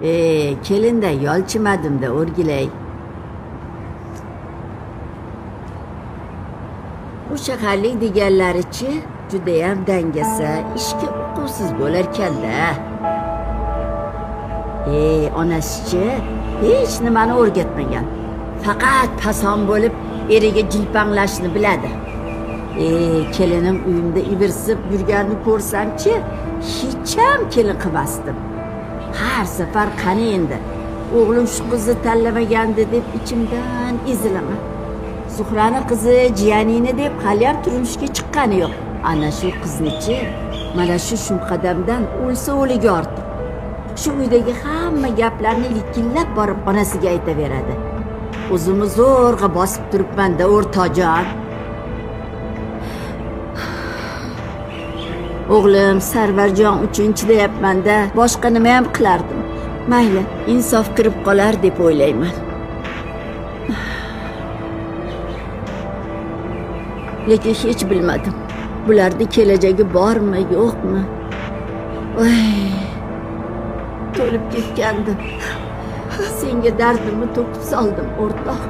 Kelinda yolchimadim-da o'rgilay. Bu shaharlik deganlarichi judayam dangasa, ishga uquvsiz bo'larkan-da. Onasichi hech nimani o'rgatmagan. Faqat pason bo'lib eriga jilpanglashni biladi. Kelinim uyimda ivirsib yurganini ko'rsam-chi, hech ham kelin qilmasdim. Har safar qani endi, o'g'lim shu qizni tanlamagandi deb ichimdan ezilaman. Zuhrani qizi jiyanini deb hali ham turmushga chiqqani yo'q. Ana shu qizni-chi, mana shu qadamdan o'lsa o'ligi ortiq. Shu uydagi hamma gaplarni likillab borib onasiga aytaveradi. O'zimni zo'rg'a bosib turibman-da, o'rtoqjon. O'g'lim Sarvarjon uchun chidayapman-da, boshqa nima ham qilardim. Mayli, insof kirib qolar deb o'ylayman. Lekin hech bilmadim. Bularda kelajagi bormi, yo'qmi? To'lib ketgandim. Senga dardimni to'kib soldim, o'rtoq.